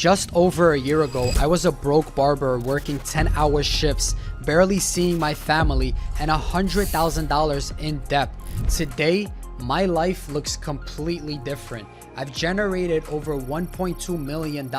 Just over a year ago, I was a broke barber working 10-hour shifts, barely seeing my family, and $100,000 in debt. Today, my life looks completely different. I've generated over $1.2 million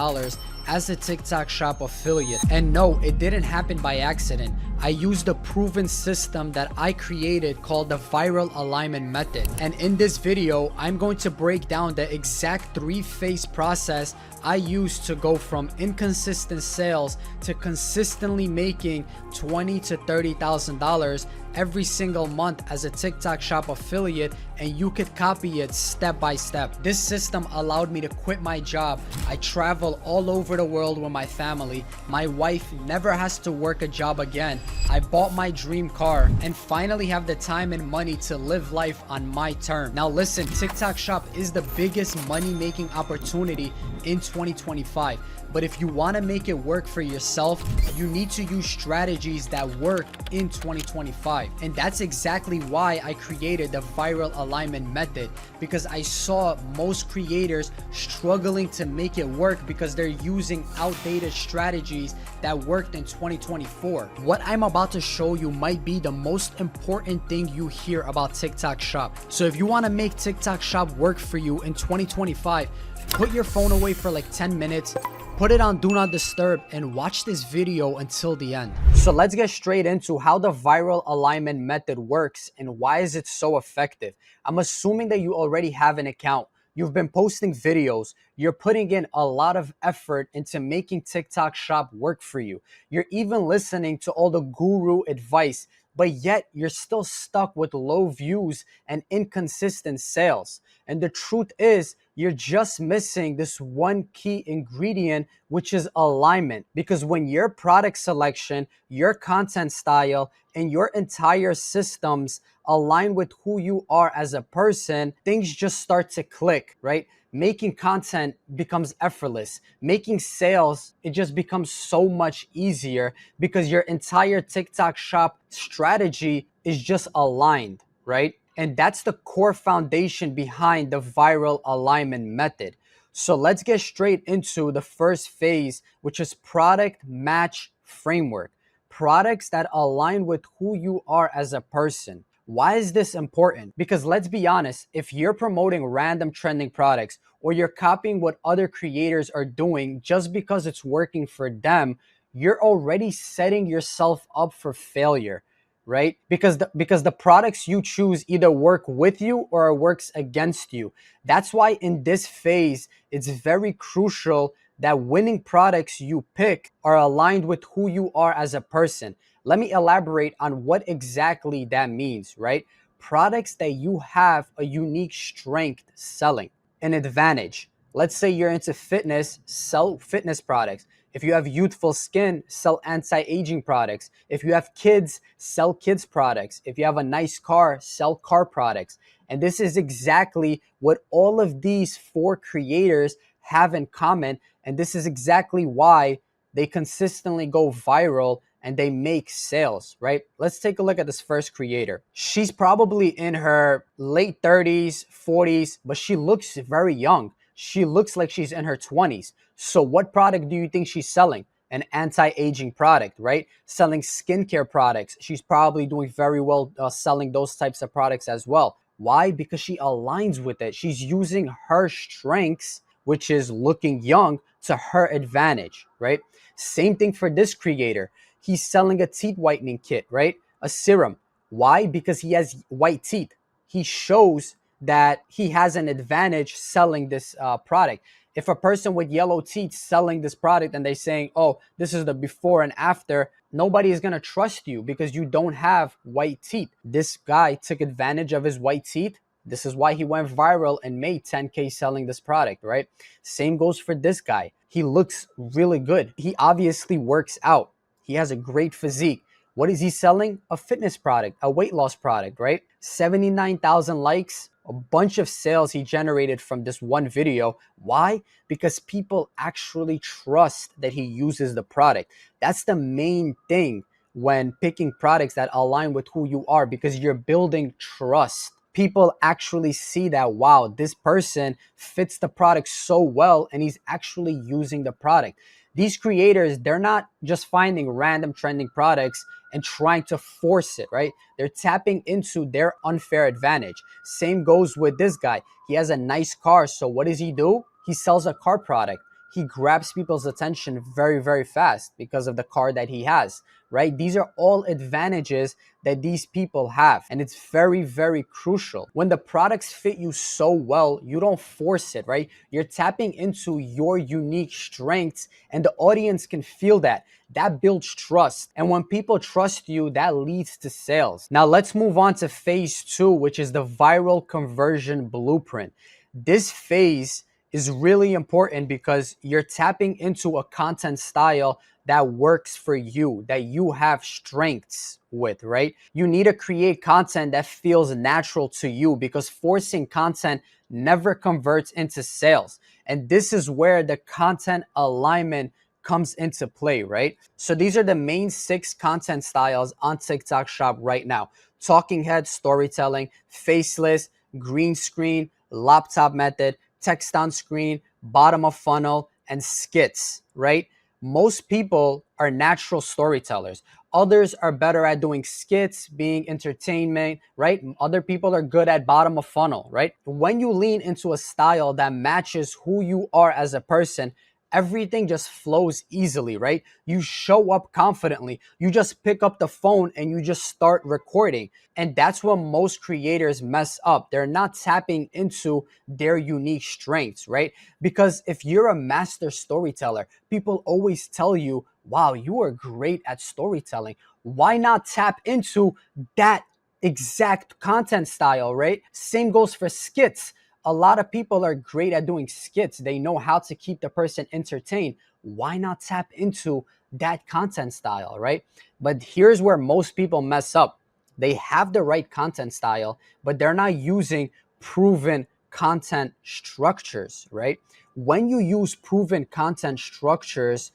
as a TikTok Shop affiliate. And no, it didn't happen by accident. I used a proven system that I created called the Viral Alignment Method. And in this video, I'm going to break down the exact three-phase process I used to go from inconsistent sales to consistently making $20,000 to $30,000 every single month as a TikTok Shop affiliate, and you could copy it step by step. This system allowed me to quit my job. I travel all over the world with my family. My wife never has to work a job again. I bought my dream car and finally have the time and money to live life on my terms. Now listen, TikTok Shop is the biggest money-making opportunity in 2025. But if you want to make it work for yourself, you need to use strategies that work in 2025. And that's exactly why I created the Viral Alignment Method, because I saw most creators struggling to make it work because they're using outdated strategies that worked in 2024. What I'm about to show you might be the most important thing you hear about TikTok Shop. So if you want to make TikTok Shop work for you in 2025, put your phone away for like 10 minutes, put it on Do Not Disturb, and watch this video until the end. So let's get straight into how the Viral Alignment Method works and why is it so effective. I'm assuming that you already have an account. You've been posting videos. You're putting in a lot of effort into making TikTok Shop work for you. You're even listening to all the guru advice, but yet you're still stuck with low views and inconsistent sales. And the truth is, you're just missing this one key ingredient, which is alignment. Because when your product selection, your content style, and your entire systems align with who you are as a person, things just start to click, right? Making content becomes effortless. Making sales, it just becomes so much easier because your entire TikTok Shop strategy is just aligned, right? And that's the core foundation behind the Viral Alignment Method. So let's get straight into the first phase, which is product match framework. Products that align with who you are as a person. Why is this important? Because let's be honest, if you're promoting random trending products or you're copying what other creators are doing just because it's working for them, you're already setting yourself up for failure, right? Because the products you choose either work with you or works against you. That's why in this phase, it's very crucial that winning products you pick are aligned with who you are as a person. Let me elaborate on what exactly that means, right? Products that you have a unique strength selling, an advantage. Let's say you're into fitness, sell fitness products. If you have youthful skin, sell anti-aging products. If you have kids, sell kids products. If you have a nice car, sell car products. And this is exactly what all of these four creators have in common. And this is exactly why they consistently go viral and they make sales, right? Let's take a look at this first creator. She's probably in her late 30s, 40s, but she looks very young. She looks like she's in her 20s. So what product do you think she's selling? An anti-aging product, right? Selling skincare products. She's probably doing very well selling those types of products as well. Why? Because she aligns with it. She's using her strengths, which is looking young, to her advantage, right? Same thing for this creator. He's selling a teeth whitening kit, right? A serum. Why? Because he has white teeth. He shows that he has an advantage selling this product. If a person with yellow teeth selling this product and they're saying, oh, this is the before and after, nobody is going to trust you because you don't have white teeth. This guy took advantage of his white teeth. This is why he went viral and made 10K selling this product, right? Same goes for this guy. He looks really good. He obviously works out. He has a great physique. What is he selling? A fitness product, a weight loss product, right? 79,000 likes, a bunch of sales he generated from this one video. Why? Because people actually trust that he uses the product. That's the main thing when picking products that align with who you are, because you're building trust, people actually see that, wow, this person fits the product so well and he's actually using the product. These creators, they're not just finding random trending products and trying to force it, right? They're tapping into their unfair advantage. Same goes with this guy. He has a nice car, so what does he do? He sells a car product. He grabs people's attention very, very fast because of the car that he has, right? These are all advantages that these people have, and it's very, very crucial. When the products fit you so well, you don't force it, right? You're tapping into your unique strengths, and the audience can feel that. That builds trust, and when people trust you, that leads to sales. Now let's move on to phase 2, which is the viral conversion blueprint. This phase is really important because you're tapping into a content style that works for you, that you have strengths with, right? You need to create content that feels natural to you, because forcing content never converts into sales. And this is where the content alignment comes into play, right? So these are the main 6 content styles on TikTok Shop right now: talking head storytelling, faceless, green screen, laptop method, text on screen, bottom of funnel, and skits, right? Most people are natural storytellers. Others are better at doing skits, being entertainment, right? Other people are good at bottom of funnel, right? When you lean into a style that matches who you are as a person, everything just flows easily, right? You show up confidently. You just pick up the phone and you just start recording. And that's when most creators mess up. They're not tapping into their unique strengths, right? Because if you're a master storyteller, people always tell you, wow, you are great at storytelling. Why not tap into that exact content style, right? Same goes for skits. A lot of people are great at doing skits. They know how to keep the person entertained. Why not tap into that content style, right? But here's where most people mess up. They have the right content style, but they're not using proven content structures, right? When you use proven content structures,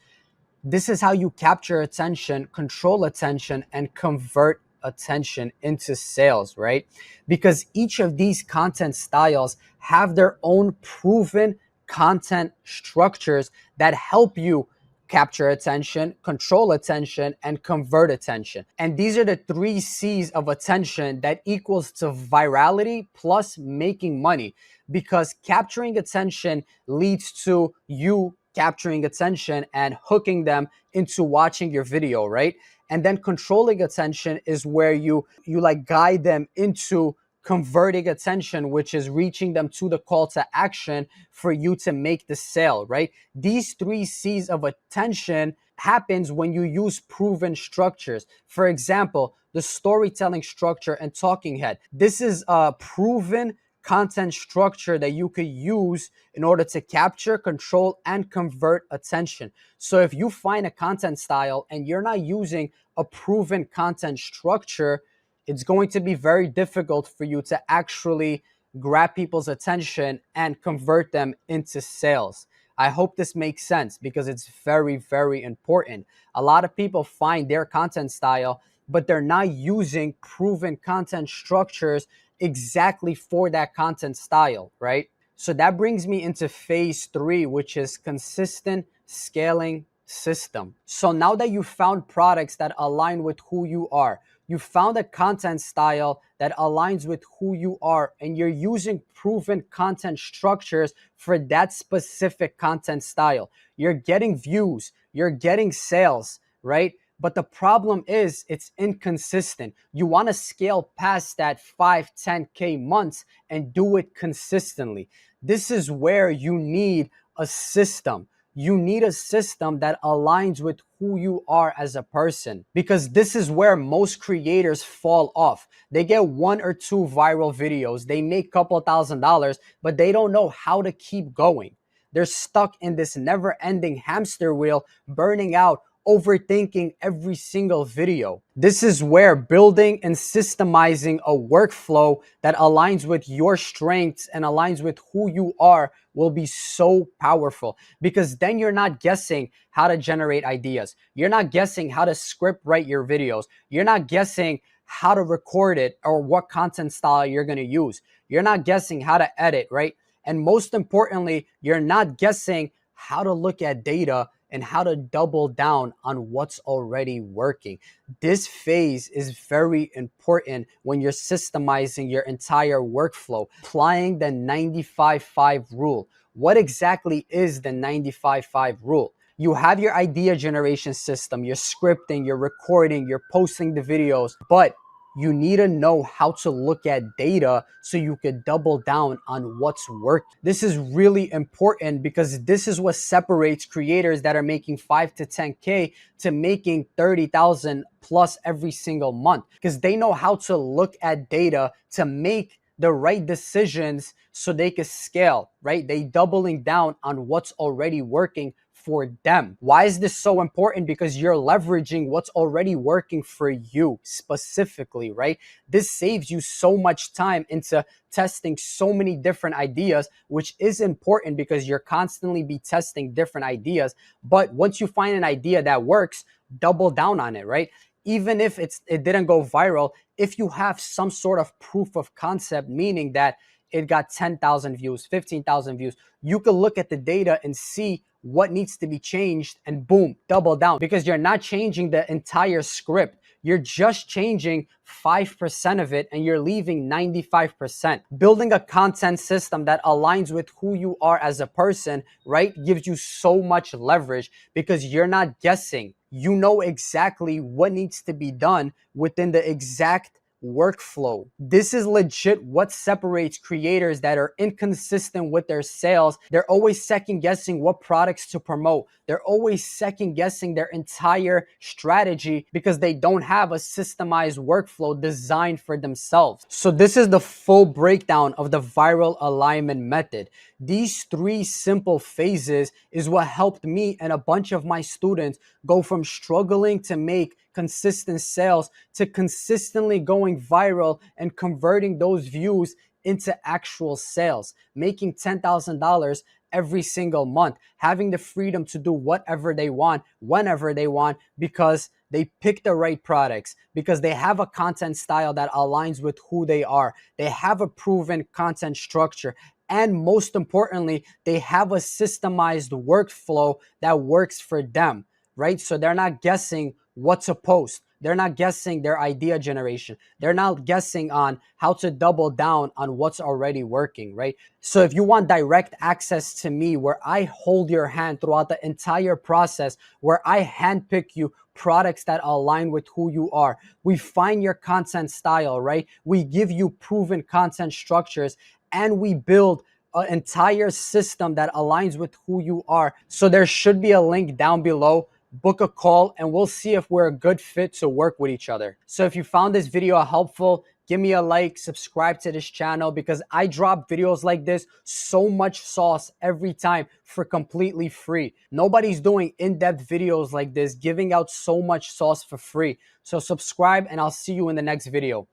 this is how you capture attention, control attention, and convert attention into sales, right? Because each of these content styles have their own proven content structures that help you capture attention, control attention, and convert attention. And these are the 3 C's of attention that equals to virality plus making money, because capturing attention leads to you capturing attention and hooking them into watching your video, right? And then controlling attention is where you like guide them into converting attention, which is reaching them to the call to action for you to make the sale, right? These 3 C's of attention happens when you use proven structures. For example, the storytelling structure and talking head. This is a proven content structure that you could use in order to capture, control, and convert attention. So if you find a content style and you're not using a proven content structure, it's going to be very difficult for you to actually grab people's attention and convert them into sales. I hope this makes sense because it's very, very important. A lot of people find their content style, but they're not using proven content structures exactly for that content style, right? So that brings me into phase 3, which is consistent scaling system. So now that you found products that align with who you are, you found a content style that aligns with who you are, and you're using proven content structures for that specific content style, you're getting views, you're getting sales, right? But the problem is it's inconsistent. You want to scale past that 5, 10K months and do it consistently. This is where you need a system. You need a system that aligns with who you are as a person, because this is where most creators fall off. They get 1 or 2 viral videos, they make a couple $1,000s, but they don't know how to keep going. They're stuck in this never-ending hamster wheel, burning out, overthinking every single video. This is where building and systemizing a workflow that aligns with your strengths and aligns with who you are will be so powerful, because then you're not guessing how to generate ideas. You're not guessing how to script write your videos. You're not guessing how to record it or what content style you're going to use. You're not guessing how to edit, right? And most importantly, you're not guessing how to look at data and how to double down on what's already working. This phase is very important when you're systemizing your entire workflow, applying the 95-5 rule. What exactly is the 95-5 rule? You have your idea generation system, you're scripting, you're recording, you're posting the videos, but you need to know how to look at data so you could double down on what's working. This is really important because this is what separates creators that are making 5 to 10K to making 30,000 plus every single month, because they know how to look at data to make the right decisions so they can scale, right? They doubling down on what's already working for them. Why is this so important? Because you're leveraging what's already working for you specifically, right? This saves you so much time into testing so many different ideas, which is important because you're constantly be testing different ideas. But once you find an idea that works, double down on it, right? Even if it didn't go viral, if you have some sort of proof of concept, meaning that it got 10,000 views, 15,000 views, you can look at the data and see what needs to be changed and boom, double down, because you're not changing the entire script. You're just changing 5% of it and you're leaving 95%. Building a content system that aligns with who you are as a person, right, gives you so much leverage because you're not guessing. You know exactly what needs to be done within the exact workflow. This is legit what separates creators that are inconsistent with their sales. They're always second guessing what products to promote. They're always second guessing their entire strategy because they don't have a systemized workflow designed for themselves. So this is the full breakdown of the viral alignment method. These 3 simple phases is what helped me and a bunch of my students go from struggling to make consistent sales to consistently going viral and converting those views into actual sales, making $10,000 every single month, having the freedom to do whatever they want, whenever they want, because they pick the right products, because they have a content style that aligns with who they are. They have a proven content structure. And most importantly, they have a systemized workflow that works for them, right? So they're not guessing what to post. They're not guessing their idea generation. They're not guessing on how to double down on what's already working, right? So if you want direct access to me, where I hold your hand throughout the entire process, where I handpick you products that align with who you are, we find your content style, right? We give you proven content structures, and we build an entire system that aligns with who you are. So there should be a link down below. Book a call and we'll see if we're a good fit to work with each other. So if you found this video helpful, give me a like, subscribe to this channel, because I drop videos like this, so much sauce every time, for completely free. Nobody's doing in-depth videos like this, giving out so much sauce for free. So subscribe and I'll see you in the next video.